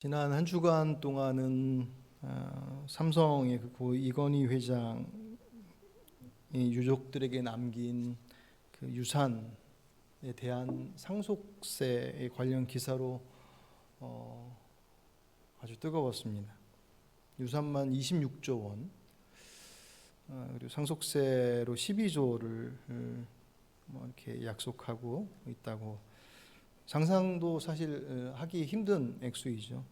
지난 한 주간 동안은 삼성의 고 이건희 회장이 유족들에게 남긴 그 유산에 대한 상속세에 관련 기사로 아주 뜨거웠습니다. 유산만 26조 원, 그리고 상속세로 12조를 이렇게 약속하고 있다고. 상상도 사실 하기 힘든 액수이죠.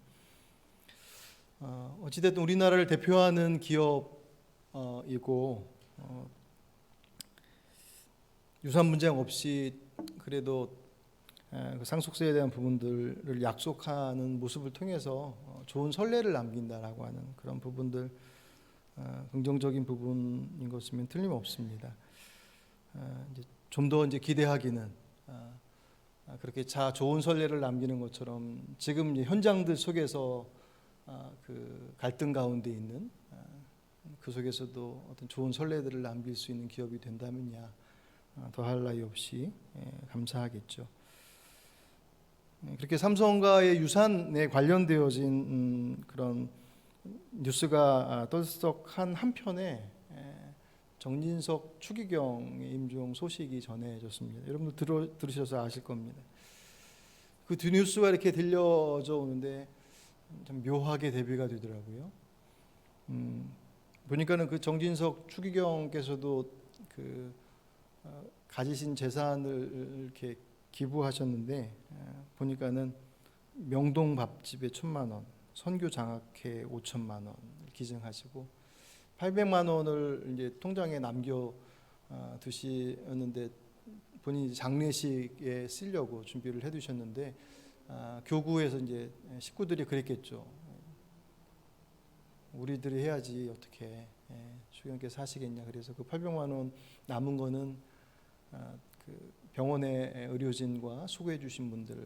어찌됐든 우리나라를 대표하는 기업이고 유산 분쟁 없이 그래도 그 상속세에 대한 부분들을 약속하는 모습을 통해서 좋은 선례를 남긴다라고 하는 그런 부분들, 긍정적인 부분인 것이면 틀림없습니다. 좀 더 이제 기대하기는 그렇게 좋은 선례를 남기는 것처럼 지금 현장들 속에서 그 갈등 가운데 있는 그 속에서도 어떤 좋은 선례들을 남길 수 있는 기업이 된다면야 더할 나위 없이 감사하겠죠. 그렇게 삼성과의 유산에 관련되어진 그런 뉴스가 떠들썩한 한편에 정진석 추기경의 임종 소식이 전해졌습니다. 여러분들 들으셔서 아실 겁니다. 그 두 뉴스가 이렇게 들려져 오는데 참 묘하게 대비가 되더라고요. 보니까는 그 정진석 추기경께서도 그 가지신 재산을 이렇게 기부하셨는데 보니까는 명동 밥집에 1,000만 원, 선교 장학회 5천만 원 기증하시고 800만 원을 이제 통장에 남겨 두시는데 본인이 장례식에 쓰려고 준비를 해두셨는데 교구에서 이제 식구들이 그랬겠죠. 우리들이 해야지 어떻게 추경께서 하시겠냐. 그래서 그 800만 원 남은 거는 그 병원의 의료진과 수고해 주신 분들의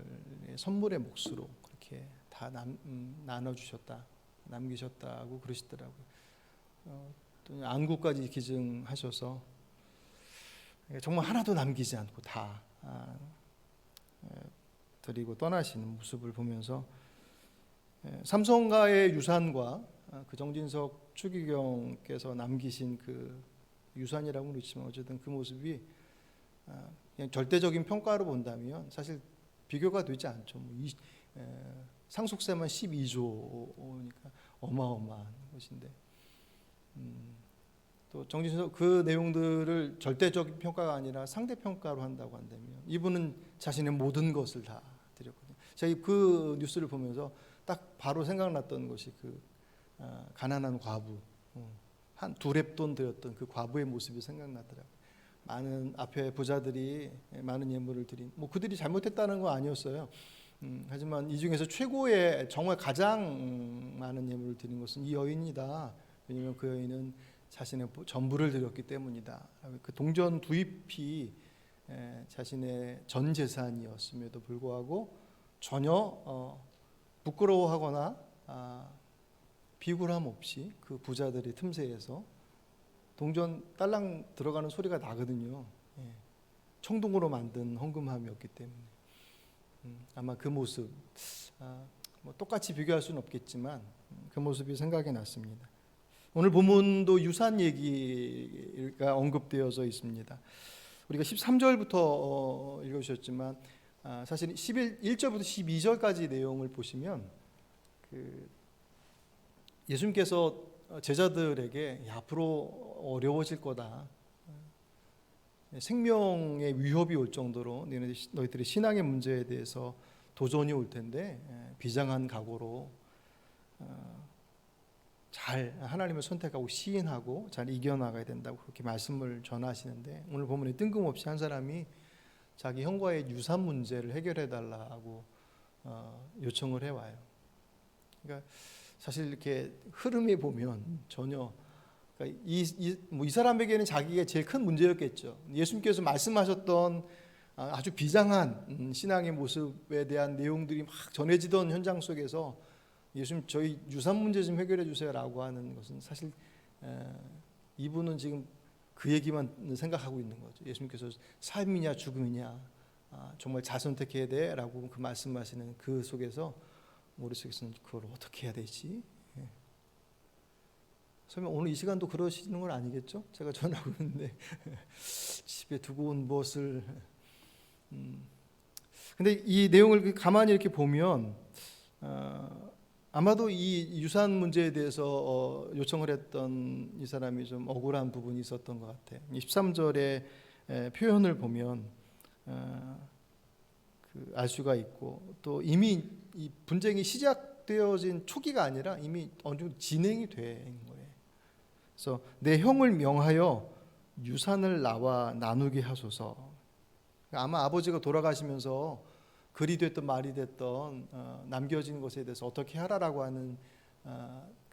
선물의 몫으로 그렇게 다 나눠주셨다, 남기셨다고 그러시더라고요. 또 안구까지 기증하셔서 정말 하나도 남기지 않고 다 드리고 떠나시는 모습을 보면서 삼성가의 유산과 그 정진석 추기경께서 남기신 그 유산이라고는 그렇지만 어쨌든 그 모습이 그냥 절대적인 평가로 본다면 사실 비교가 되지 않죠. 상속세만 12조니까 어마어마한 것인데 또 정진석 그 내용들을 절대적인 평가가 아니라 상대 평가로 한다고 한다면 이분은 자신의 모든 것을 다 드렸거든요. 제가 그 뉴스를 보면서 딱 바로 생각났던 것이 그 가난한 과부, 한 두 랩돈 드렸던 그 과부의 모습이 생각나더라고요. 많은 앞에 부자들이 많은 예물을 드린, 그들이 잘못했다는 건 아니었어요. 하지만 이 중에서 최고의 정말 가장 많은 예물을 드린 것은 이 여인이다. 왜냐하면 그 여인은 자신의 전부를 드렸기 때문이다. 그 동전 두 잎이 자신의 전 재산이었음에도 불구하고 전혀 부끄러워하거나 비굴함 없이 그 부자들의 틈새에서 동전 딸랑 들어가는 소리가 나거든요. 청동으로 만든 헌금함이었기 때문에 아마 그 모습 똑같이 비교할 수는 없겠지만 그 모습이 생각이 났습니다. 오늘 본문도 유산 얘기가 언급되어져 있습니다. 우리가 13절부터 읽으셨지만 사실 1절부터 12절까지 내용을 보시면 그 예수님께서 제자들에게 앞으로 어려워질 거다. 생명의 위협이 올 정도로 너희들의 신앙의 문제에 대해서 도전이 올 텐데 비장한 각오로 잘 하나님을 선택하고 시인하고 잘 이겨나가야 된다고 그렇게 말씀을 전하시는데 오늘 본문에 뜬금없이 한 사람이 자기 형과의 유산 문제를 해결해 달라고 요청을 해와요. 그러니까 사실 이렇게 흐름이 보면 전혀 그러니까 이 사람에게는 자기가 제일 큰 문제였겠죠. 예수님께서 말씀하셨던 아주 비장한 신앙의 모습에 대한 내용들이 막 전해지던 현장 속에서 예수님 저희 유산 문제 좀 해결해 주세요라고 하는 것은 사실 이분은 지금 그 얘기만 생각하고 있는 거죠. 예수님께서 삶이냐 죽음이냐 정말 잘 선택해야 돼라고 그 말씀하시는 그 속에서 머릿속에서는 그걸 어떻게 해야 되지? 설마 오늘 이 시간도 그러시는 건 아니겠죠? 제가 전하고 있는데 집에 두고 온 무엇을 근데 이 내용을 가만히 이렇게 보면 아마도 이 유산 문제에 대해서 요청을 했던 이 사람이 좀 억울한 부분이 있었던 것 같아요. 13절의 표현을 보면 알 수가 있고, 또 이미 이 분쟁이 시작되어진 초기가 아니라 이미 어느 정도 진행이 된 거예요. 그래서 내 형을 명하여 유산을 나와 나누게 하소서. 아마 아버지가 돌아가시면서 글이 됐던 말이 됐던 남겨진 것에 대해서 어떻게 하라라고 하는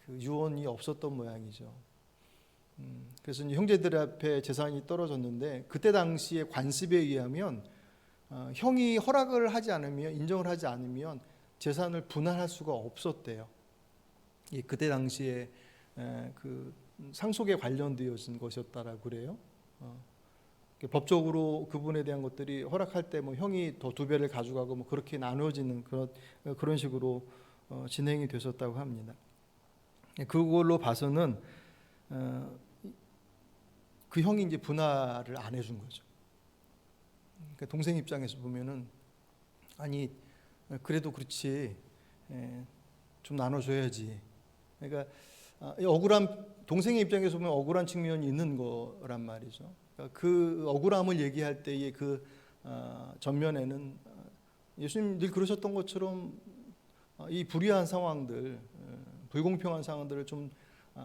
그 유언이 없었던 모양이죠. 그래서 형제들 앞에 재산이 떨어졌는데, 그때 당시에 관습에 의하면 형이 허락을 하지 않으면, 인정을 하지 않으면 재산을 분할할 수가 없었대요. 그때 당시에 그 상속에 관련되어진 것이었다라고 그래요. 법적으로 그분에 대한 것들이 허락할 때 뭐 형이 더 2배를 가져가고 뭐 그렇게 나눠지는 그런 식으로 진행이 됐었다고 합니다. 그걸로 봐서는 그 형이 이제 분할을 안 해준 거죠. 그러니까 동생 입장에서 보면은 아니 그래도 그렇지 좀 나눠줘야지. 그러니까 억울한, 동생의 입장에서 보면 억울한 측면이 있는 거란 말이죠. 그러니까 그 억울함을 얘기할 때의 그 전면에는 예수님 늘 그러셨던 것처럼 이 불의한 상황들, 불공평한 상황들을 좀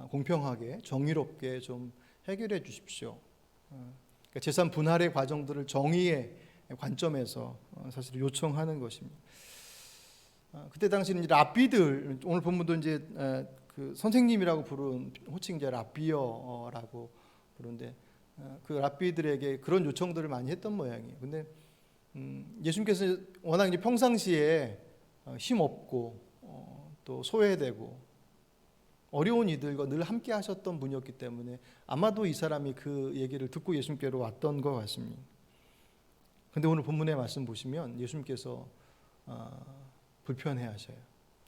공평하게 정의롭게 좀 해결해 주십시오. 그러니까 재산 분할의 과정들을 정의의 관점에서 사실 요청하는 것입니다. 그때 당시는 랍비들, 오늘 본문도 이제 그 선생님이라고 부른 호칭 이제 랍비어라고 부르는데, 그 랍비들에게 그런 요청들을 많이 했던 모양이에요. 근데 예수님께서 워낙 이제 평상시에 힘 없고 또 소외되고 어려운 이들과 늘 함께 하셨던 분이었기 때문에 아마도 이 사람이 그 얘기를 듣고 예수님께로 왔던 것 같습니다. 근데 오늘 본문의 말씀 보시면 예수님께서 불편해하셔요.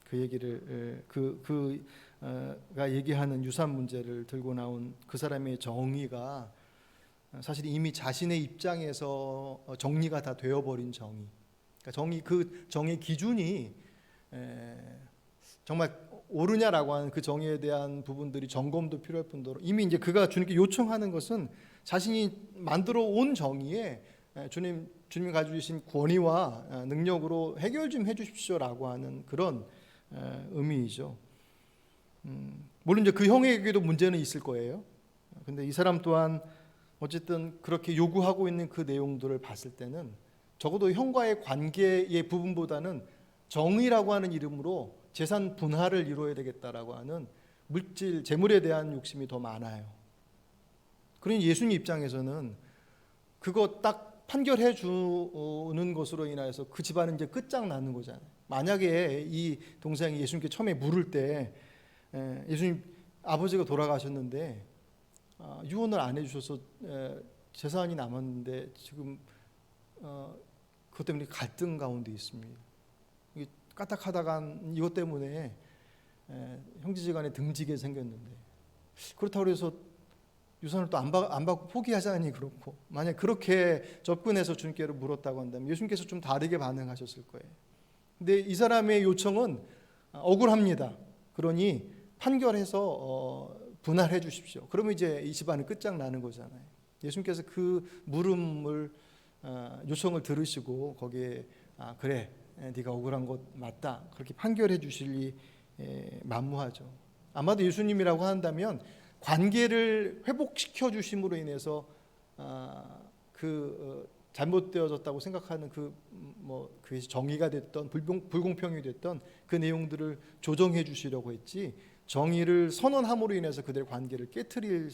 그 얘기를 그가 얘기하는 유산 문제를 들고 나온 그 사람의 정의가 사실 이미 자신의 입장에서 정리가 다 되어버린 정의. 그러니까 그 정의 기준이 정말 옳으냐라고 하는 그 정의에 대한 부분들이 점검도 필요할 뿐더러 이미 이제 그가 주님께 요청하는 것은 자신이 만들어 온 정의에 주님이 가지고 계신 권위와 능력으로 해결 좀 해주십시오라고 하는 그런 의미이죠. 물론 이제 그 형에게도 문제는 있을 거예요. 근데 이 사람 또한 어쨌든 그렇게 요구하고 있는 그 내용들을 봤을 때는 적어도 형과의 관계의 부분보다는 정의라고 하는 이름으로 재산 분할을 이루어야 되겠다라고 하는 물질, 재물에 대한 욕심이 더 많아요. 그러니 예수님 입장에서는 그거 딱 판결해 주는 것으로 인하여서 그 집안은 이제 끝장나는 거잖아요. 만약에 이 동생이 예수님께 처음에 물을 때 예수님 아버지가 돌아가셨는데 유언을 안 해주셔서 재산이 남았는데 지금 그것 때문에 갈등 가운데 있습니다. 까딱하다간 이것 때문에 형제지간에 등지게 생겼는데, 그렇다고 해서 유산을 또 안 받고 포기하자니 그렇고, 만약 그렇게 접근해서 주님께로 물었다고 한다면 예수님께서 좀 다르게 반응하셨을 거예요. 근데 이 사람의 요청은 억울합니다. 그러니 판결해서 분할해 주십시오. 그러면 이제 이 집안은 끝장나는 거잖아요. 예수님께서 그 물음을 요청을 들으시고 거기에 그래 네가 억울한 것 맞다 그렇게 판결해 주실리 만무하죠. 아마도 예수님이라고 한다면 관계를 회복시켜 주심으로 인해서 잘못되어졌다고 생각하는 그것이 정의가 됐던 불공평이 됐던 그 내용들을 조정해 주시려고 했지, 정의를 선언함으로 인해서 그들의 관계를 깨트릴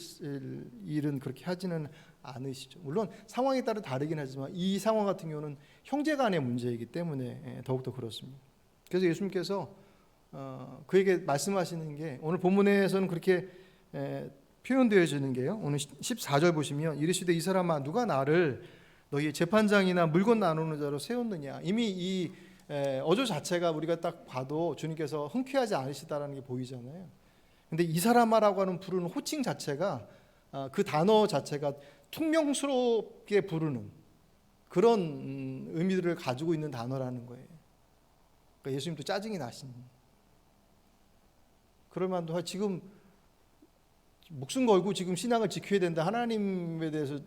일은 그렇게 하지는 않으시죠. 물론 상황에 따라 다르긴 하지만 이 상황 같은 경우는 형제 간의 문제이기 때문에 더욱더 그렇습니다. 그래서 예수님께서 그에게 말씀하시는 게 오늘 본문에서는 그렇게 표현되어지는 게요. 오늘 14절 보시면 이르시되 이 사람아 누가 나를 너희의 재판장이나 물건 나누는 자로 세웠느냐. 이미 이 어조 자체가 우리가 딱 봐도 주님께서 흔쾌하지 않으시다라는 게 보이잖아요. 근데 이 사람아라고 하는 부르는 호칭 자체가 그 단어 자체가 퉁명스럽게 부르는 그런 의미들을 가지고 있는 단어라는 거예요. 그러니까 예수님도 짜증이 나신. 그럴 만도 지금 목숨 걸고 지금 신앙을 지켜야 된다. 하나님에 대해서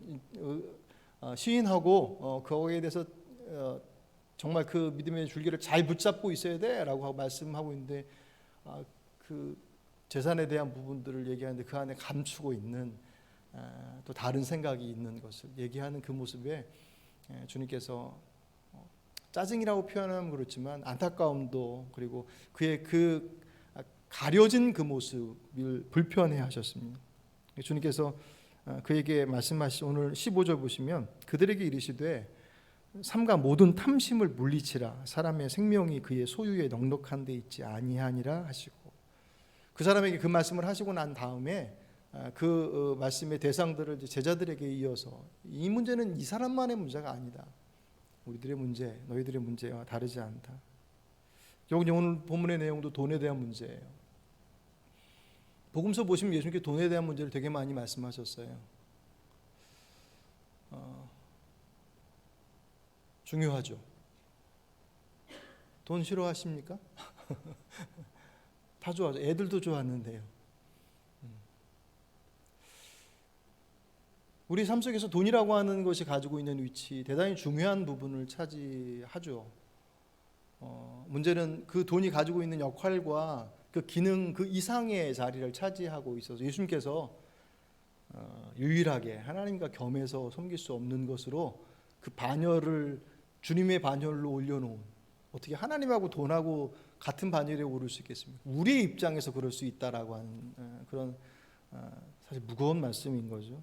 시인하고 거기에 대해서 정말 그 믿음의 줄기를 잘 붙잡고 있어야 돼라고 말씀하고 있는데 그 재산에 대한 부분들을 얘기하는데 그 안에 감추고 있는 또 다른 생각이 있는 것을 얘기하는 그 모습에 주님께서 짜증이라고 표현하면 그렇지만 안타까움도 그리고 그의 그 가려진 그 모습을 불편해 하셨습니다. 주님께서 그에게 말씀하신 오늘 15절 보시면 그들에게 이르시되 삼가 모든 탐심을 물리치라 사람의 생명이 그의 소유에 넉넉한 데 있지 아니하니라 하시고 그 사람에게 그 말씀을 하시고 난 다음에 그 말씀의 대상들을 제자들에게 이어서 이 문제는 이 사람만의 문제가 아니다. 우리들의 문제, 너희들의 문제와 다르지 않다. 여기 오늘 본문의 내용도 돈에 대한 문제예요. 복음서 보시면 예수님께 돈에 대한 문제를 되게 많이 말씀하셨어요. 중요하죠. 돈 싫어하십니까? 다 좋아하죠. 애들도 좋아하는데요. 우리 삶 속에서 돈이라고 하는 것이 가지고 있는 위치 대단히 중요한 부분을 차지하죠. 문제는 그 돈이 가지고 있는 역할과 그 기능 그 이상의 자리를 차지하고 있어서 예수님께서 유일하게 하나님과 겸해서 섬길 수 없는 것으로 그 반열을 주님의 반열로 올려놓은 어떻게 하나님하고 돈하고 같은 반열에 오를 수 있겠습니까? 우리의 입장에서 그럴 수 있다라고 하는 그런 사실 무거운 말씀인 거죠.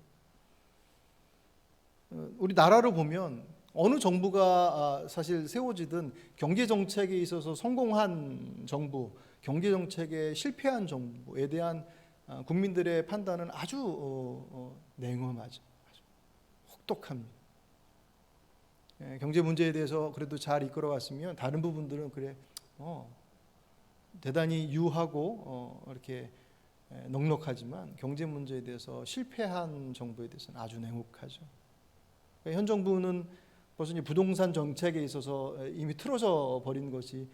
우리 나라로 보면 어느 정부가 사실 세워지든 경제 정책에 있어서 성공한 정부, 경제 정책에 실패한 정부에 대한 국민들의 판단은 아주 냉엄하죠. 아주 혹독합니다. 경제 문제에 대해서 그래도 잘 이끌어왔으면 다른 부분들은 그래 대단히 유하고 이렇게 넉넉하지만 경제 문제에 대해서 실패한 정부에 대해서는 아주 냉혹하죠. 현 정부는 벌써 이제 부동산 정책에 있어서 이미 틀어져 버린 것이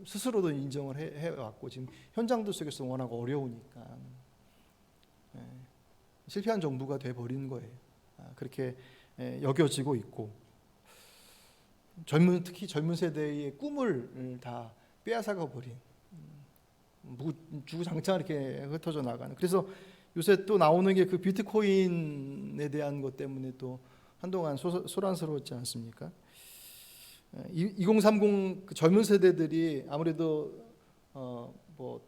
스스로도 인정을 해왔고 지금 현장들 속에서 워낙 어려우니까 실패한 정부가 돼버린 거예요. 그렇게 여겨지고 있고 특히 젊은 세대의 꿈을 다 빼앗아가 버린 주구장창 이렇게 흩어져 나가는. 그래서 요새 또 나오는 게 그 비트코인에 대한 것 때문에 또 한동안 소란스러웠지 않습니까? 2030 그 젊은 세대들이 아무래도 뭐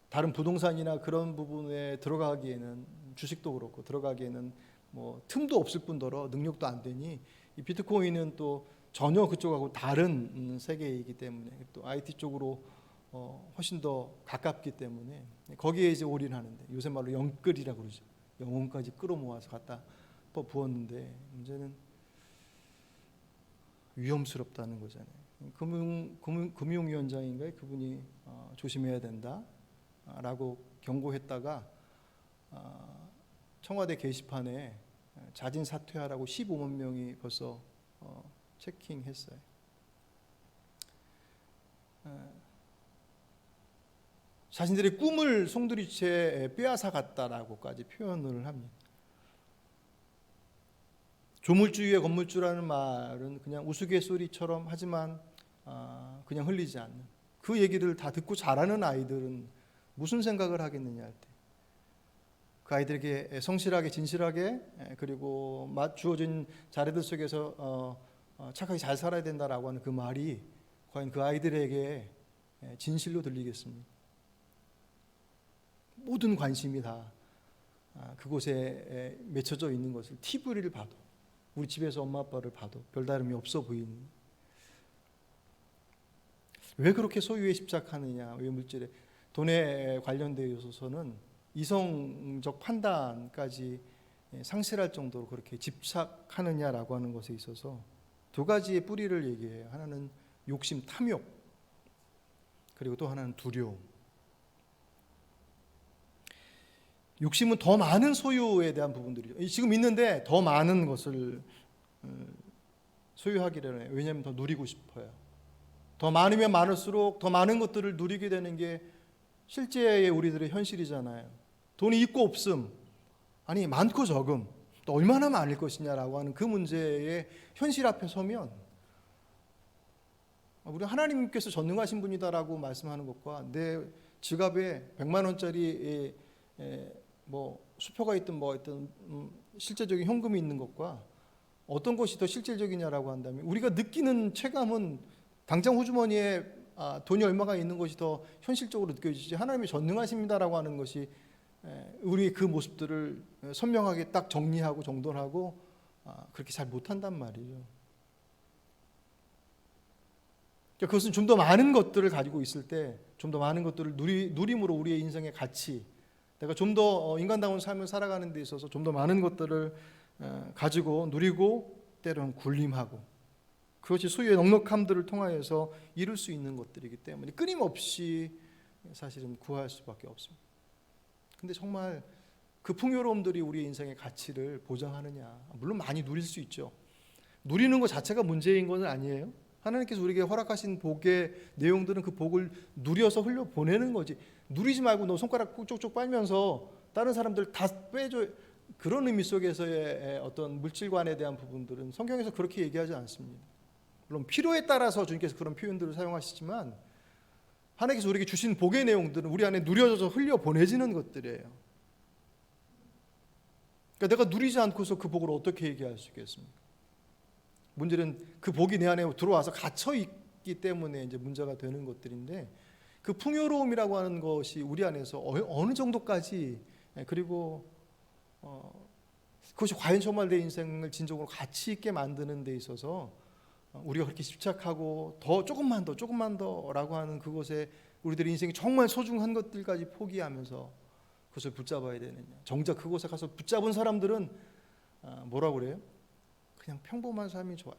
다른 부동산이나 그런 부분에 들어가기에는 주식도 그렇고 들어가기에는 뭐 틈도 없을 뿐더러 능력도 안 되니 이 비트코인은 또 전혀 그쪽하고 다른 세계이기 때문에 또 IT 쪽으로 훨씬 더 가깝기 때문에 거기에 이제 올인하는데 요새 말로 영끌이라고 그러죠. 영혼까지 끌어모아서 갖다 부었는데 문제는 위험스럽다는 거잖아요. 금융위원장인가요? 그분이 조심해야 된다라고 경고했다가 청와대 게시판에 자진 사퇴하라고 15만 명이 벌써 체킹했어요. 자신들의 꿈을 송두리째 빼앗아 갔다라고까지 표현을 합니다. 조물주의 건물주라는 말은 그냥 우스갯소리처럼 하지만 그냥 흘리지 않는 그 얘기를 다 듣고 자라는 아이들은 무슨 생각을 하겠느냐 할 때 그 아이들에게 성실하게 진실하게 그리고 주어진 자리들 속에서 착하게 잘 살아야 된다라고 하는 그 말이 과연 그 아이들에게 진실로 들리겠습니까? 모든 관심이 다 그곳에 맺혀져 있는 것을 TV를 봐도 우리 집에서 엄마 아빠를 봐도 별다름이 없어 보이는. 왜 그렇게 소유에 집착하느냐? 왜 물질에 돈에 관련되어 있어서는 이성적 판단까지 상실할 정도로 그렇게 집착하느냐라고 하는 것에 있어서 두 가지의 뿌리를 얘기해요. 하나는 욕심, 탐욕, 그리고 또 하나는 두려움. 욕심은 더 많은 소유에 대한 부분들이죠. 지금 있는데 더 많은 것을 소유하기를 해요. 왜냐하면 더 누리고 싶어요. 더 많으면 많을수록 더 많은 것들을 누리게 되는 게 실제의 우리들의 현실이잖아요. 돈이 있고 없음, 아니 많고 적음, 또 얼마나 많을 것이냐라고 하는 그 문제의 현실 앞에 서면 우리 하나님께서 전능하신 분이다라고 말씀하는 것과 내 지갑에 100만 원짜리 뭐 수표가 있든 뭐 있든 실제적인 현금이 있는 것과 어떤 것이 더 실질적이냐라고 한다면 우리가 느끼는 체감은 당장 호주머니에 돈이 얼마가 있는 것이 더 현실적으로 느껴지지, 하나님이 전능하십니다라고 하는 것이 우리의 그 모습들을 선명하게 딱 정리하고 정돈하고 그렇게 잘 못한단 말이죠. 그것은 좀 더 많은 것들을 가지고 있을 때 좀 더 많은 것들을 누림으로 우리의 인생의 가치, 내가 좀 더 인간다운 삶을 살아가는 데 있어서 좀 더 많은 것들을 가지고 누리고 때로는 굴림하고, 그것이 소유의 넉넉함들을 통하여서 이룰 수 있는 것들이기 때문에 끊임없이 사실은 구할 수밖에 없습니다. 근데 정말 그 풍요로움들이 우리의 인생의 가치를 보장하느냐? 물론 많이 누릴 수 있죠. 누리는 것 자체가 문제인 것은 아니에요. 하나님께서 우리에게 허락하신 복의 내용들은 그 복을 누려서 흘려보내는 거지, 누리지 말고 너 손가락 쪽쪽 빨면서 다른 사람들 다 빼줘, 그런 의미 속에서의 어떤 물질관에 대한 부분들은 성경에서 그렇게 얘기하지 않습니다. 물론 필요에 따라서 주님께서 그런 표현들을 사용하시지만 하나님께서 우리에게 주신 복의 내용들은 우리 안에 누려져서 흘려보내지는 것들이에요. 그러니까 내가 누리지 않고서 그 복을 어떻게 얘기할 수 있겠습니까? 문제는 그 복이 내 안에 들어와서 갇혀 있기 때문에 이제 문제가 되는 것들인데, 그 풍요로움이라고 하는 것이 우리 안에서 어느 정도까지, 그리고 그것이 과연 정말 내 인생을 진정으로 가치 있게 만드는 데 있어서 우리가 그렇게 집착하고 더 조금만 더라고 하는 그것에 우리들의 인생이 정말 소중한 것들까지 포기하면서 그것을 붙잡아야 되느냐. 정작 그곳에 가서 붙잡은 사람들은 뭐라고 그래요? 그냥 평범한 삶이 좋아요.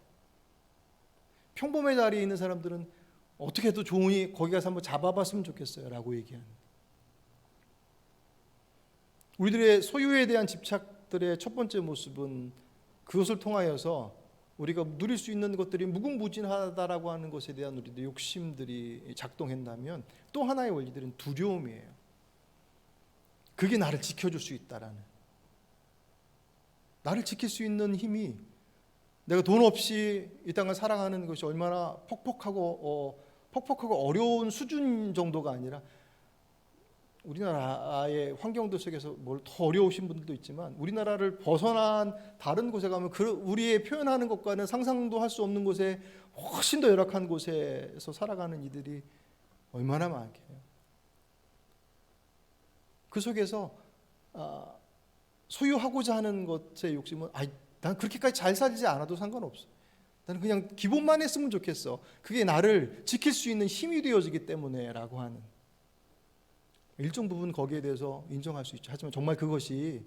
평범의 자리에 있는 사람들은 어떻게 해도 좋으니 거기 가서 한번 잡아봤으면 좋겠어요 라고 얘기합니다. 우리들의 소유에 대한 집착들의 첫 번째 모습은 그것을 통하여서 우리가 누릴 수 있는 것들이 무궁무진하다라고 하는 것에 대한 우리들의 욕심들이 작동한다면, 또 하나의 원리들은 두려움이에요. 그게 나를 지켜줄 수 있다라는, 나를 지킬 수 있는 힘이, 내가 돈 없이 이 땅을 살아가는 것이 얼마나 퍽퍽하고 어려운 수준 정도가 아니라, 우리나라의 환경들 속에서 뭘 더 어려우신 분들도 있지만 우리나라를 벗어난 다른 곳에 가면 우리의 표현하는 것과는 상상도 할 수 없는 곳에, 훨씬 더 열악한 곳에서 살아가는 이들이 얼마나 많게요. 그 속에서 소유하고자 하는 것의 욕심은 난 그렇게까지 잘 살지 않아도 상관없어, 나는 그냥 기본만 했으면 좋겠어, 그게 나를 지킬 수 있는 힘이 되어지기 때문에 라고 하는, 일정 부분 거기에 대해서 인정할 수 있죠. 하지만 정말 그것이,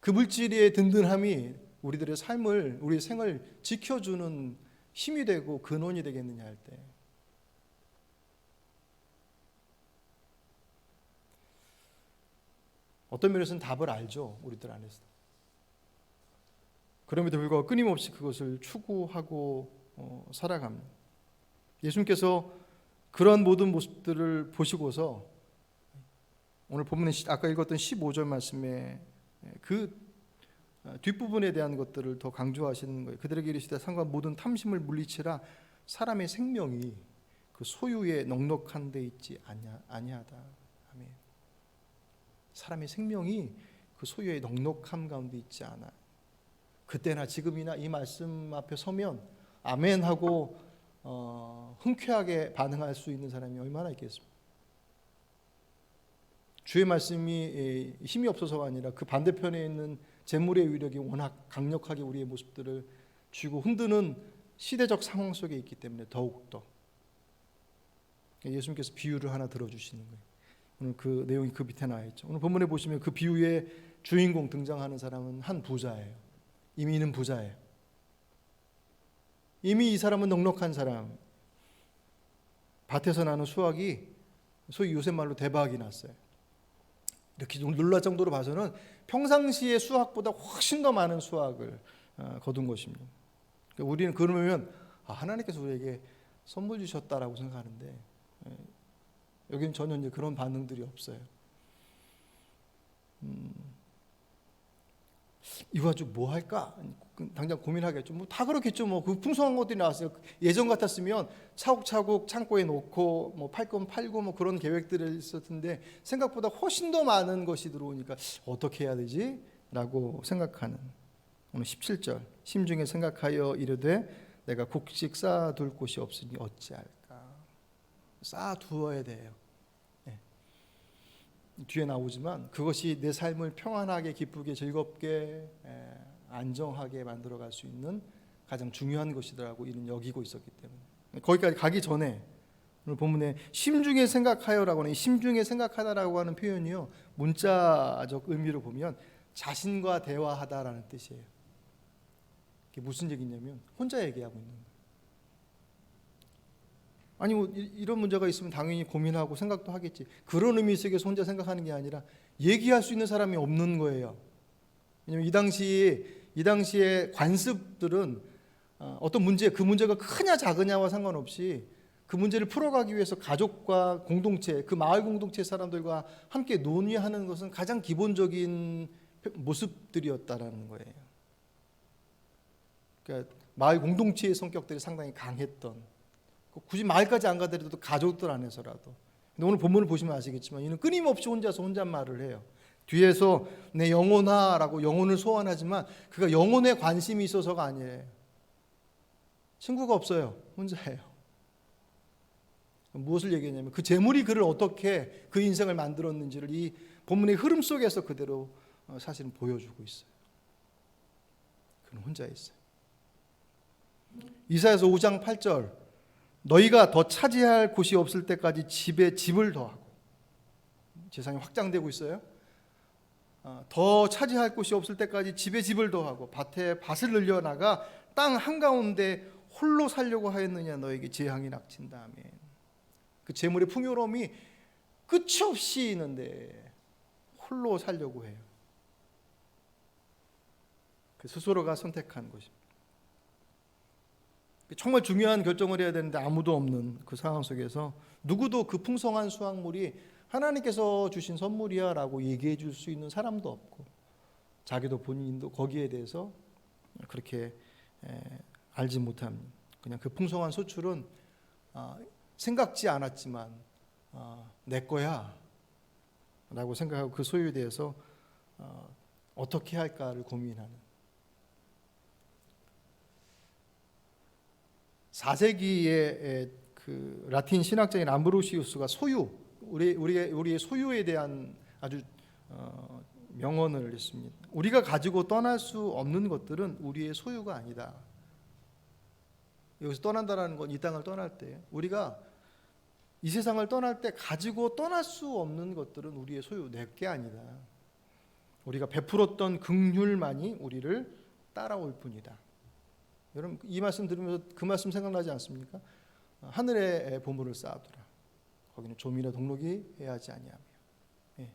그 물질의 든든함이 우리들의 삶을, 우리의 생을 지켜주는 힘이 되고 근원이 되겠느냐 할 때, 어떤 면에서는 답을 알죠. 우리들 안에서. 그럼에도 불구하고 끊임없이 그것을 추구하고 살아갑니다. 예수님께서 그런 모든 모습들을 보시고서 오늘 본문에 아까 읽었던 15절 말씀에 그 뒷부분에 대한 것들을 더 강조하시는 거예요. 그들에게 이르시되 상과 모든 탐심을 물리치라, 사람의 생명이 그 소유에 넉넉한 데 있지 아니하다. 아멘. 사람의 생명이 그 소유의 넉넉함 가운데 있지 않아. 그때나 지금이나 이 말씀 앞에 서면 아멘 하고 흔쾌하게 반응할 수 있는 사람이 얼마나 있겠습니까? 주의 말씀이 힘이 없어서가 아니라 그 반대편에 있는 재물의 위력이 워낙 강력하게 우리의 모습들을 쥐고 흔드는 시대적 상황 속에 있기 때문에 더욱더 예수님께서 비유를 하나 들어주시는 거예요. 오늘 그 내용이 그 밑에 나와 있죠. 오늘 본문에 보시면 그 비유의 주인공 등장하는 사람은 한 부자예요. 이미 있는 부자예요. 이미 이 사람은 넉넉한 사람, 밭에서 나는 수확이 소위 요새 말로 대박이 났어요. 이렇게 놀랄 정도로 봐서는 평상시의 수확보다 훨씬 더 많은 수확을 거둔 것입니다. 그러니까 우리는 그러면 하나님께서 우리에게 선물 주셨다라고 생각하는데 여기는 전혀 이제 그런 반응들이 없어요. 이거 가지고 뭐 할까? 당장 고민하겠죠. 뭐 다 그렇겠죠. 뭐 그 풍성한 것들이 나왔어요. 예전 같았으면 차곡차곡 창고에 놓고 뭐 팔 건 팔고 뭐 그런 계획들이 있었을 텐데 생각보다 훨씬 더 많은 것이 들어오니까 어떻게 해야 되지? 라고 생각하는 오늘 17절 심중에 생각하여 이르되 내가 곡식 쌓아둘 곳이 없으니 어찌할까? 쌓아두어야 돼요. 뒤에 나오지만 그것이 내 삶을 평안하게 기쁘게 즐겁게 안정하게 만들어갈 수 있는 가장 중요한 것이더라고 이는 여기고 있었기 때문에 거기까지 가기 전에 오늘 본문에 심중에 생각하여라고 하는 심중에 생각하다라고 하는 표현이요 문자적 의미로 보면 자신과 대화하다라는 뜻이에요. 이게 무슨 얘기냐면 혼자 얘기하고 있는 거예요. 아니 뭐 이런 문제가 있으면 당연히 고민하고 생각도 하겠지. 그런 의미 속에서 혼자 생각하는 게 아니라 얘기할 수 있는 사람이 없는 거예요. 왜냐하면 이 당시에 관습들은 어떤 문제, 그 문제가 크냐 작으냐와 상관없이 그 문제를 풀어가기 위해서 가족과 공동체, 그 마을 공동체 사람들과 함께 논의하는 것은 가장 기본적인 모습들이었다라는 거예요. 그러니까 마을 공동체의 성격들이 상당히 강했던 굳이 마을까지 안 가더라도 가족들 안에서라도. 근데 오늘 본문을 보시면 아시겠지만 이는 끊임없이 혼자서 혼잣말을 해요. 뒤에서 내 영혼아라고 영혼을 소환하지만 그가 영혼에 관심이 있어서가 아니에요. 친구가 없어요. 혼자예요. 무엇을 얘기했냐면 그 재물이 그를 어떻게 그 인생을 만들었는지를 이 본문의 흐름 속에서 그대로 사실은 보여주고 있어요. 그는 혼자 있어요. 이사야서 5장 8절 너희가 더 차지할 곳이 없을 때까지 집에 집을 더하고 세상이 확장되고 있어요. 더 차지할 곳이 없을 때까지 집에 집을 더하고 밭에 밭을 늘려나가 땅 한가운데 홀로 살려고 하였느냐 너에게 재앙이 닥친다. 아멘. 그 재물의 풍요로움이 끝이 없이 있는데 홀로 살려고 해요. 그 스스로가 선택한 것입니다. 정말 중요한 결정을 해야 되는데 아무도 없는 그 상황 속에서 누구도 그 풍성한 수확물이 하나님께서 주신 선물이야 라고 얘기해 줄 수 있는 사람도 없고 자기도 본인도 거기에 대해서 그렇게 알지 못합니다. 그냥 그 풍성한 소출은 생각지 않았지만 내 거야 라고 생각하고 그 소유에 대해서 어떻게 할까를 고민하는 4세기의 그 라틴 신학자인 암브로시우스가 소유, 우리의 소유에 대한 아주 명언을 했습니다. 우리가 가지고 떠날 수 없는 것들은 우리의 소유가 아니다. 여기서 떠난다라는 건 이 땅을 떠날 때 우리가 이 세상을 떠날 때 가지고 떠날 수 없는 것들은 우리의 소유, 내 게 아니다. 우리가 베풀었던 긍휼만이 우리를 따라올 뿐이다. 여러분 이 말씀 들으면서 그 말씀 생각나지 않습니까? 하늘에 보물을 쌓아두라. 거기는 조미나 동록이 해하지 아니하며. 예.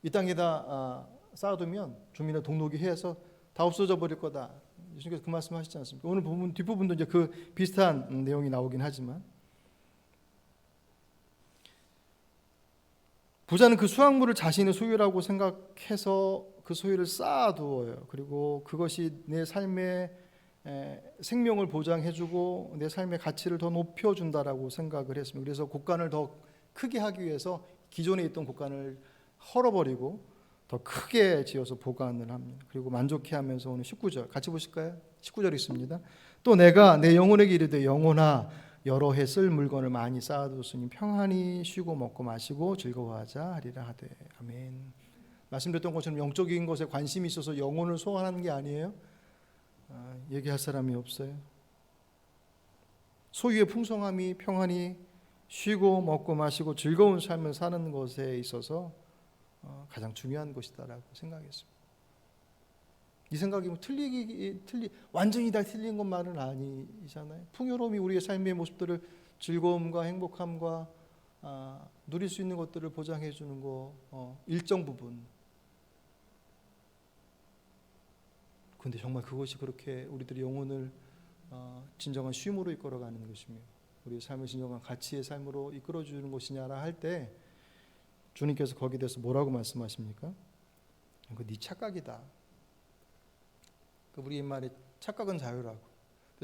이 땅에다 쌓아두면 조미나 동록이 해서 다 없어져 버릴 거다. 예수님께서 그 말씀하시지 않습니까? 오늘 부분 뒷부분도 이제 그 비슷한 내용이 나오긴 하지만 부자는 그 수확물을 자신의 소유라고 생각해서 그 소유를 쌓아두어요. 그리고 그것이 내 삶의 생명을 보장해주고 내 삶의 가치를 더 높여준다라고 생각을 했습니다. 그래서 곳간을 더 크게 하기 위해서 기존에 있던 곳간을 헐어버리고 더 크게 지어서 보관을 합니다. 그리고 만족해하면서 오늘 19절 같이 보실까요? 19절 있습니다. 또 내가 내 영혼에게 이르되 영혼아 여러 해 쓸 물건을 많이 쌓아두었으니 평안히 쉬고 먹고 마시고 즐거워하자 하리라 하되. 아멘. 말씀드렸던 것처럼 영적인 것에 관심이 있어서 영혼을 소환하는 게 아니에요. 얘기할 사람이 없어요. 소유의 풍성함이 평안히 쉬고 먹고 마시고 즐거운 삶을 사는 것에 있어서 가장 중요한 것이다라고 생각했습니다. 이 생각이 완전히 다 틀린 것만은 아니잖아요. 풍요로움이 우리의 삶의 모습들을 즐거움과 행복함과 누릴 수 있는 것들을 보장해 주는 거 일정 부분. 근데 정말 그것이 그렇게 우리들의 영혼을 진정한 쉼으로 이끌어가는 것이며 우리 삶을 진정한 가치의 삶으로 이끌어주는 것이냐라 할 때 주님께서 거기에 대해서 뭐라고 말씀하십니까? 그 네 착각이다. 우리 말에 착각은 자유라고.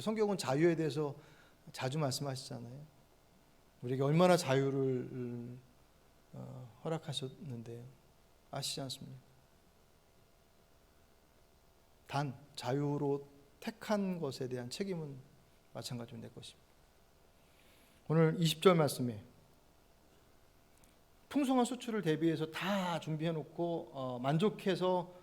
성경은 자유에 대해서 자주 말씀하시잖아요. 우리에게 얼마나 자유를 허락하셨는데 아시지 않습니까? 단 자유로 택한 것에 대한 책임은 마찬가지로 내 것입니다. 오늘 20절 말씀에 풍성한 수출을 대비해서 다 준비해놓고 만족해서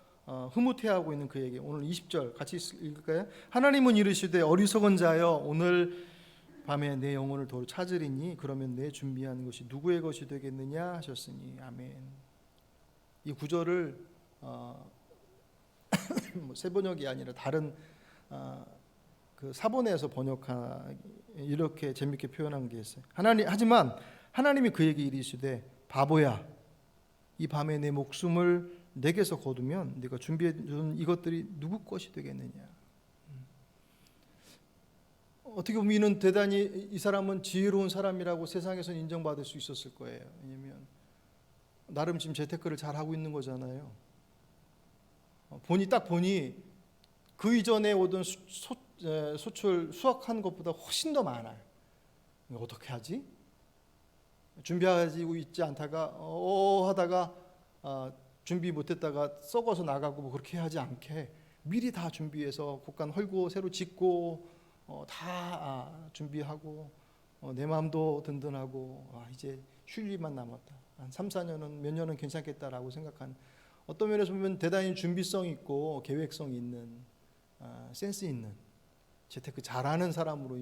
흐뭇해하고 있는 그에게 오늘 20절 같이 읽을까요? 하나님은 이르시되 어리석은 자여 오늘 밤에 내 영혼을 도로 찾으리니 그러면 내 준비한 것이 누구의 것이 되겠느냐 하셨으니 아멘. 이 구절을 새 번역이 아니라 다른 그 사본에서 이렇게 재밌게 표현한 게 있어요. 하지만 하나님이 그에게 이르시되 바보야, 이 밤에 내 목숨을 내게서 거두면 네가 준비해 준 이것들이 누구 것이 되겠느냐. 어떻게 보면 이는 대단히 이 사람은 지혜로운 사람이라고 세상에서는 인정받을 수 있었을 거예요. 왜냐하면 나름 지금 재테크를 잘 하고 있는 거잖아요. 보니 그 이전에 오던 소출 수확한 것보다 훨씬 더 많아요. 어떻게 하지? 준비하고 있지 않다가 하다가 준비 못했다가 썩어서 나가고 뭐 그렇게 하지 않게 미리 다 준비해서 곳간 헐고 새로 짓고 다 준비하고 내 마음도 든든하고 이제 쉴 일만 남았다. 한 3, 4년은 몇 년은 괜찮겠다라고 생각한 어떤 면에서 보면 대단히 준비성 있고 계획성 있는 센스 있는 재테크 잘하는 사람으로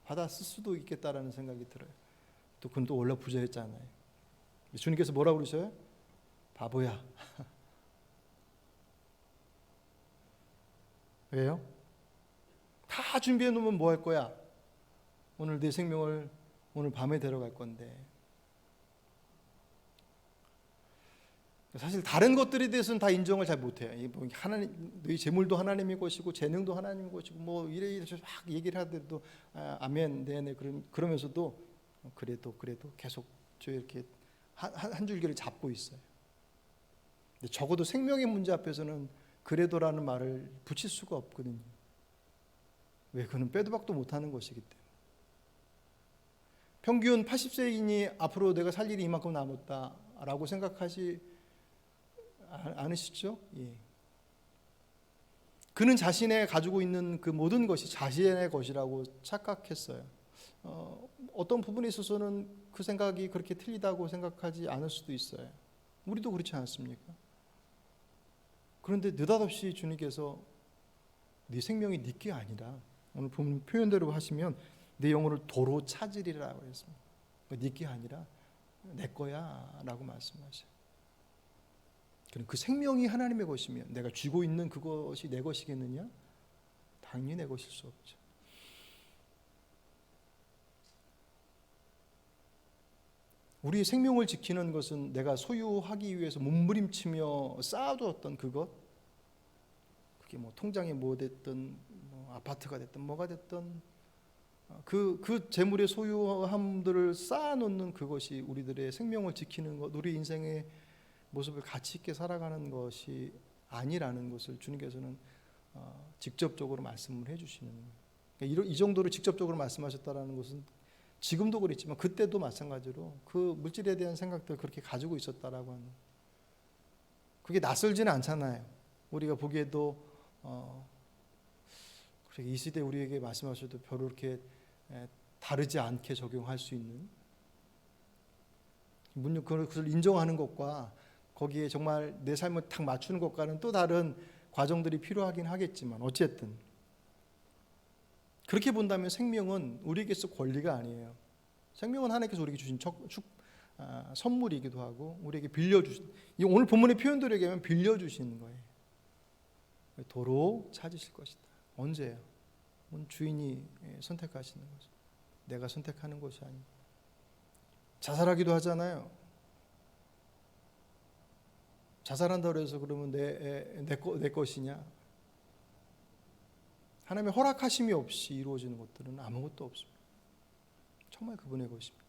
받았을 수도 있겠다라는 생각이 들어요. 또 그건 또 원래 부자였잖아요. 주님께서 뭐라고 그러셔요? 바보야. 왜요? 다 준비해 놓으면 뭐 할 거야? 오늘 내 생명을 오늘 밤에 데려갈 건데. 사실 다른 것들에 대해서는 다 인정을 잘 못해요. 하나님, 너희 재물도 하나님의 것이고 재능도 하나님의 것이고 뭐 이래 막 얘기를 하더라도 아멘, 네네 그러면서도 그래도 계속 이렇게 한 줄기를 잡고 있어요. 근데 적어도 생명의 문제 앞에서는 그래도라는 말을 붙일 수가 없거든요. 왜? 그는 빼도 박도 못하는 것이기 때문에. 평균 80세이니 앞으로 내가 살 일이 이만큼 남았다라고 생각하지 않으시죠? 예. 그는 자신의 가지고 있는 그 모든 것이 자신의 것이라고 착각했어요. 어떤 부분에 있어서는 그 생각이 그렇게 틀리다고 생각하지 않을 수도 있어요. 우리도 그렇지 않습니까? 그런데 느닷없이 주님께서 네 생명이 네 게 아니라 오늘 보면 표현대로 하시면 내 영혼을 도로 찾으리라고 했습니다. 네 게 아니라 내 거야 라고 말씀하셔요. 그럼 그 생명이 하나님의 것이면 내가 쥐고 있는 그것이 내 것이겠느냐? 당연히 내 것일 수 없죠. 우리의 생명을 지키는 것은 내가 소유하기 위해서 몸부림치며 쌓아두었던 그것, 그게 뭐 통장에 뭐 됐든 뭐 아파트가 됐든 뭐가 됐든 그 재물의 소유함들을 쌓아놓는 그것이 우리들의 생명을 지키는 것, 우리 인생의 모습을 가치 있게 살아가는 것이 아니라는 것을 주님께서는 직접적으로 말씀을 해주시는 거예요. 그러니까 이 정도로 직접적으로 말씀하셨다는 것은 지금도 그랬지만 그때도 마찬가지로 그 물질에 대한 생각들을 그렇게 가지고 있었다라고 하는, 그게 낯설지는 않잖아요. 우리가 보기에도 이 시대 우리에게 말씀하셔도 별로 그렇게 다르지 않게 적용할 수 있는, 물론 그것을 인정하는 것과 거기에 정말 내 삶을 딱 맞추는 것과는 또 다른 과정들이 필요하긴 하겠지만 어쨌든 그렇게 본다면 생명은 우리에게서 권리가 아니에요. 생명은 하나님께서 우리에게 주신 선물이기도 하고 우리에게 빌려주신, 오늘 본문의 표현대로 얘기하면 빌려주시는 거예요. 도로 찾으실 것이다. 언제요? 주인이 선택하시는 거죠. 내가 선택하는 것이 아니고. 자살하기도 하잖아요. 자살한다고 해서 그러면 내 것이냐? 하나님의 허락하심이 없이 이루어지는 것들은 아무것도 없습니다. 정말 그분의 것입니다.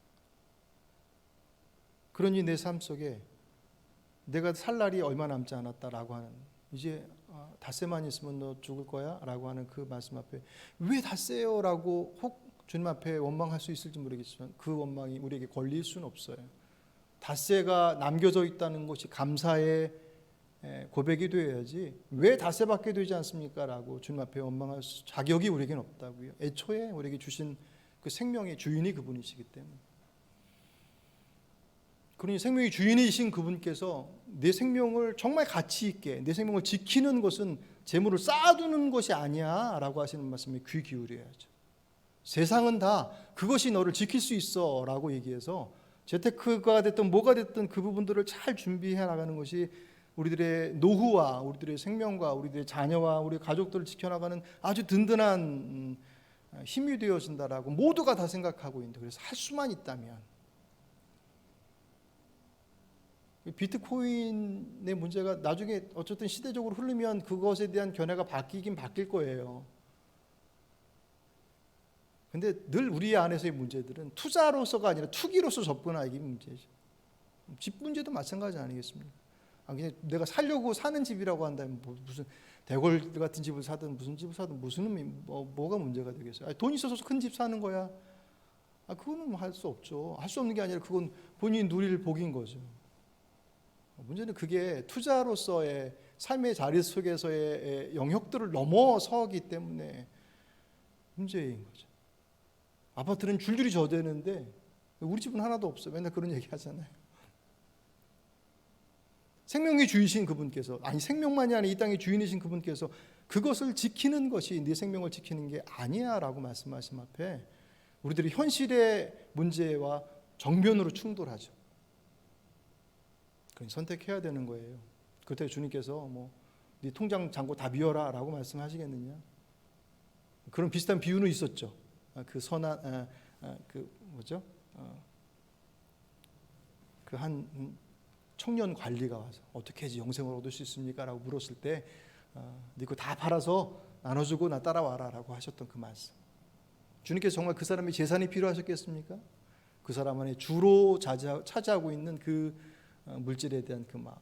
그러니 내 삶 속에 내가 살 날이 얼마 남지 않았다라고 하는, 이제 닷새만 있으면 너 죽을 거야 라고 하는 그 말씀 앞에 왜 닷새요? 라고 혹 주님 앞에 원망할 수 있을지 모르겠지만 그 원망이 우리에게 걸릴 수는 없어요. 닷새가 남겨져 있다는 것이 감사의 고백이 되어야지 왜 닷새밖에 되지 않습니까? 라고 주님 앞에 원망할 자격이 우리에게는 없다고요. 애초에 우리에게 주신 그 생명의 주인이 그분이시기 때문에. 그러니 생명의 주인이신 그분께서 내 생명을 정말 가치 있게, 내 생명을 지키는 것은 재물을 쌓아두는 것이 아니야 라고 하시는 말씀에 귀 기울여야죠. 세상은 다 그것이 너를 지킬 수 있어 라고 얘기해서 재테크가 됐든 뭐가 됐든 그 부분들을 잘 준비해 나가는 것이 우리들의 노후와 우리들의 생명과 우리들의 자녀와 우리 가족들을 지켜나가는 아주 든든한 힘이 되어진다라고 모두가 다 생각하고 있는데, 그래서 할 수만 있다면, 비트코인의 문제가 나중에 어쨌든 시대적으로 흐르면 그것에 대한 견해가 바뀌긴 바뀔 거예요. 근데 늘 우리 안에서의 문제들은 투자로서가 아니라 투기로서 접근하기 문제죠. 집 문제도 마찬가지 아니겠습니까? 그냥 내가 살려고 사는 집이라고 한다면 무슨 대궐 같은 집을 사든 무슨 집을 사든 무슨 뭐가 문제가 되겠어요? 돈 있어서 큰 집 사는 거야? 그거는 할 수 없죠. 할 수 없는 게 아니라 그건 본인이 누릴 복인 거죠. 문제는 그게 투자로서의 삶의 자리 속에서의 영역들을 넘어서기 때문에 문제인 거죠. 아파트는 줄줄이 져대는데 우리 집은 하나도 없어. 맨날 그런 얘기 하잖아요. 생명의 주이신 그분께서, 아니 생명만이 아니라 이 땅의 주인이신 그분께서 그것을 지키는 것이 네 생명을 지키는 게 아니야 라고 말씀하신 앞에 우리들이 현실의 문제와 정면으로 충돌하죠. 그건 선택해야 되는 거예요. 그때 주님께서 네 통장 잔고 다 비워라 라고 말씀하시겠느냐? 그런 비슷한 비유는 있었죠. 그 선한 그 한 청년 관리가 와서 어떻게 해야지 영생을 얻을 수 있습니까? 라고 물었을 때 네 거 다 팔아서 나눠주고 나 따라와라 라고 하셨던 그 말씀. 주님께서 정말 그 사람의 재산이 필요하셨겠습니까? 그 사람 안에 주로 차지하고 있는 그 물질에 대한 그 마음.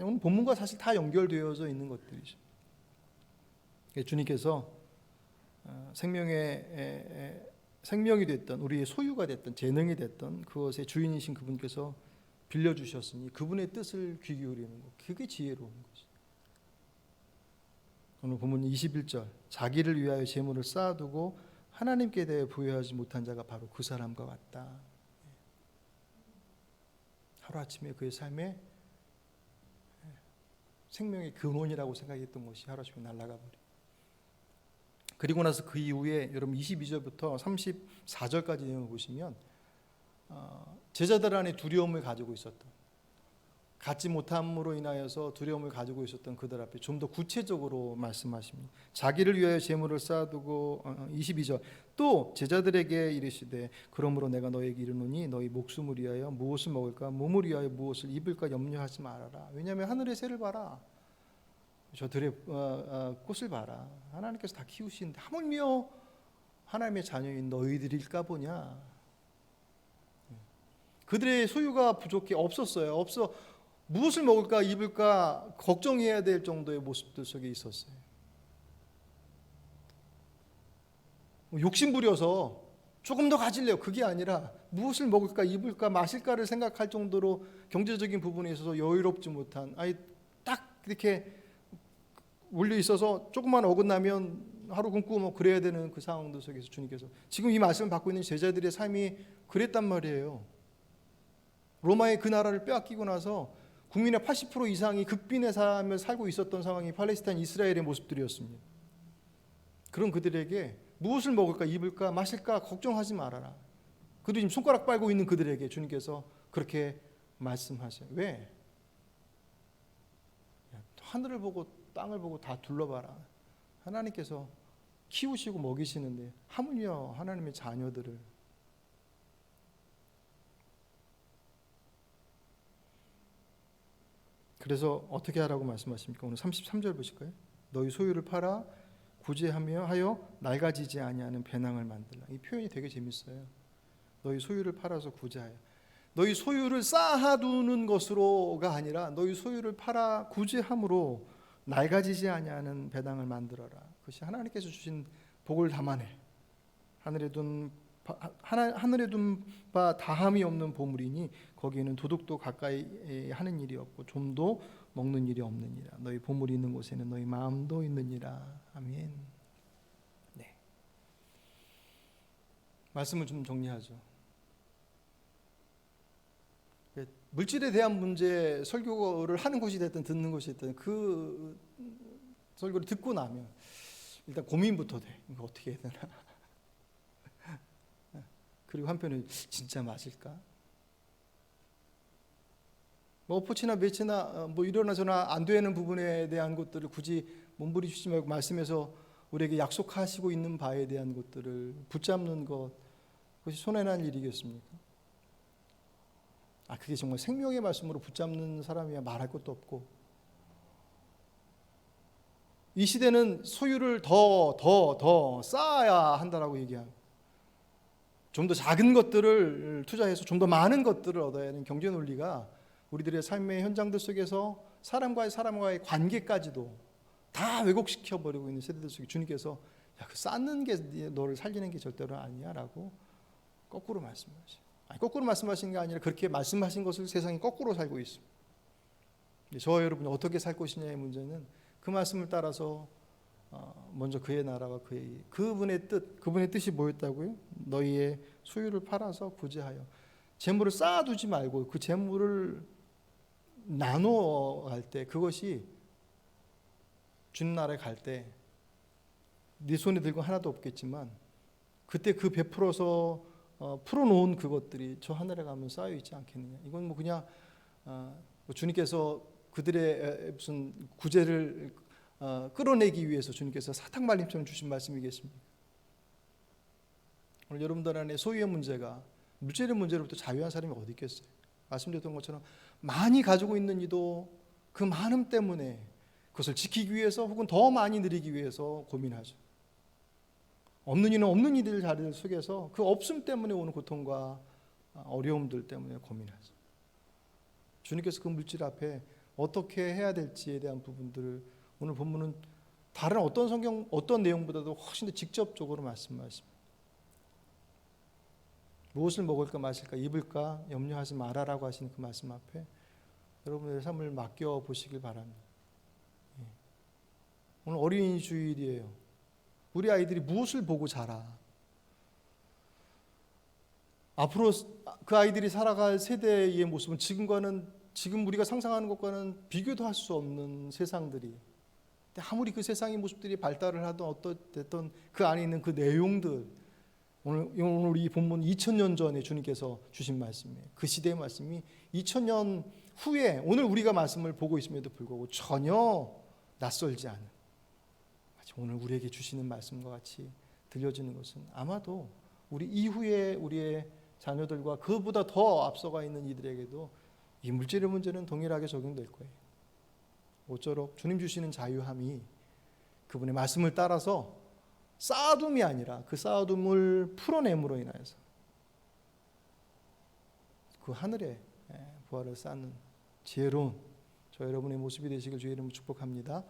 오늘 본문과 사실 다 연결되어져 있는 것들이죠. 주님께서 생명이 됐던, 우리의 소유가 됐던, 재능이 됐던 그것의 주인이신 그분께서 빌려주셨으니 그분의 뜻을 귀 기울이는 것, 그게 지혜로운 것이. 오늘 본문 21절, 자기를 위하여 재물을 쌓아두고 하나님께 대해 부여하지 못한 자가 바로 그 사람과 같다. 하루아침에 그의 삶에 생명의 근원이라고 생각했던 것이 하루아침에 날아가 버려. 그리고 나서 그 이후에 여러분 22절부터 34절까지 내용을 보시면 제자들 안에 두려움을 가지고 있었던, 갖지 못함으로 인하여서 두려움을 가지고 있었던 그들 앞에 좀 더 구체적으로 말씀하십니다. 자기를 위하여 재물을 쌓아두고 22절, 또 제자들에게 이르시되 그러므로 내가 너에게 이르노니 너희 목숨을 위하여 무엇을 먹을까 몸을 위하여 무엇을 입을까 염려하지 말아라. 왜냐하면 하늘의 새를 봐라, 저 들의 꽃을 봐라. 하나님께서 다 키우시는데 하물며 하나님의 자녀인 너희들일까 보냐. 그들의 소유가 부족해 없었어요. 무엇을 먹을까 입을까 걱정해야 될 정도의 모습들 속에 있었어요. 욕심부려서 조금 더 가질래요. 그게 아니라 무엇을 먹을까 입을까 마실까를 생각할 정도로 경제적인 부분에 있어서 여유롭지 못한, 딱 이렇게 올려 있어서 조금만 어긋나면 하루 굶고 그래야 되는 그 상황들 속에서 주님께서 지금 이 말씀을 받고 있는 제자들의 삶이 그랬단 말이에요. 로마의 그 나라를 빼앗기고 나서 국민의 80% 이상이 극빈의 삶을 살고 있었던 상황이 팔레스타인 이스라엘의 모습들이었습니다. 그런 그들에게 무엇을 먹을까 입을까 마실까 걱정하지 말아라. 그들이 지금 손가락 빨고 있는 그들에게 주님께서 그렇게 말씀하셔요. 왜? 하늘을 보고 땅을 보고 다 둘러봐라. 하나님께서 키우시고 먹이시는데 하물며 하나님의 자녀들을. 그래서 어떻게 하라고 말씀하십니까? 오늘 33절 보실까요? 너희 소유를 팔아 구제하며 하여 낡아지지 아니하는 배낭을 만들라. 이 표현이 되게 재밌어요. 너희 소유를 팔아서 구제하여. 너희 소유를 쌓아두는 것으로가 아니라 너희 소유를 팔아 구제함으로 낡아지지 아니하는 배당을 만들어라. 그것이 하나님께서 주신 복을 담아내 하늘에 둔 바 다함이 없는 보물이니 거기에는 도둑도 가까이 하는 일이 없고 좀도 먹는 일이 없느니라. 너희 보물이 있는 곳에는 너희 마음도 있느니라. 아멘. 네. 말씀을 좀 정리하죠. 물질에 대한 문제, 설교를 하는 것이 됐든 듣는 것이 됐든 그 설교를 듣고 나면 일단 고민부터 돼. 이거 어떻게 해야 되나? 그리고 한편은 진짜 맞을까? 뭐 포치나 매치나 뭐 이러나 저러나 안 되는 부분에 대한 것들을 굳이 몸부림치지 말고 말씀에서 우리에게 약속하시고 있는 바에 대한 것들을 붙잡는 것, 그것이 손해난 일이겠습니까? 그게 정말 생명의 말씀으로 붙잡는 사람이야 말할 것도 없고, 이 시대는 소유를 더 쌓아야 한다라고 얘기하고, 좀 더 작은 것들을 투자해서 좀 더 많은 것들을 얻어야 하는 경제 논리가 우리들의 삶의 현장들 속에서 사람과의 관계까지도 다 왜곡시켜 버리고 있는 세대들 속에 주님께서 그 쌓는 게 너를 살리는 게 절대로 아니야 라고 거꾸로 말씀하시죠. 거꾸로 말씀하신 게 아니라 그렇게 말씀하신 것을 세상이 거꾸로 살고 있습니다. 저와 여러분이 어떻게 살 것이냐의 문제는 그 말씀을 따라서 먼저 그의 나라와 그분의 뜻이 뭐였다고요? 너희의 소유를 팔아서 구제하여. 재물을 쌓아두지 말고 그 재물을 나누어 갈 때, 그것이 주님 나라에 갈 때 네 손에 들고 하나도 없겠지만 그때 그 베풀어서 풀어놓은 그것들이 저 하늘에 가면 쌓여 있지 않겠느냐. 이건 뭐 그냥 주님께서 그들의 무슨 구제를 끌어내기 위해서 주님께서 사탕말림처럼 주신 말씀이겠습니까? 오늘 여러분들 안에 소유의 문제가 물질의 문제로부터 자유한 사람이 어디 있겠어요? 말씀드렸던 것처럼 많이 가지고 있는 이도 그 많음 때문에 그것을 지키기 위해서 혹은 더 많이 누리기 위해서 고민하죠. 없는 이는 없는 이들 자리를 속에서 그 없음 때문에 오는 고통과 어려움들 때문에 고민하죠. 주님께서 그 물질 앞에 어떻게 해야 될지에 대한 부분들을 오늘 본문은 다른 어떤 내용보다도 훨씬 더 직접적으로 말씀하십니다. 무엇을 먹을까 마실까 입을까 염려하지 말아라고 하시는 그 말씀 앞에 여러분의 삶을 맡겨 보시길 바랍니다. 오늘 어린이 주일이에요. 우리 아이들이 무엇을 보고 자라? 앞으로 그 아이들이 살아갈 세대의 모습은 지금 우리가 상상하는 것과는 비교도 할 수 없는 세상들이, 아무리 그 세상의 모습들이 발달을 하든 어떻든 그 안에 있는 그 내용들, 오늘 이 본문 2000년 전에 주님께서 주신 말씀이에요. 그 시대의 말씀이 2000년 후에 오늘 우리가 말씀을 보고 있음에도 불구하고 전혀 낯설지 않은, 오늘 우리에게 주시는 말씀과 같이 들려지는 것은 아마도 우리 이후에 우리의 자녀들과 그보다 더 앞서가 있는 이들에게도 이 물질의 문제는 동일하게 적용될 거예요. 모쪼록 주님 주시는 자유함이 그분의 말씀을 따라서 쌓아둠이 아니라 그 쌓아둠을 풀어냄으로 인하여서 그 하늘에 부활을 쌓는 지혜로운 저 여러분의 모습이 되시길 주의 이름으로 축복합니다.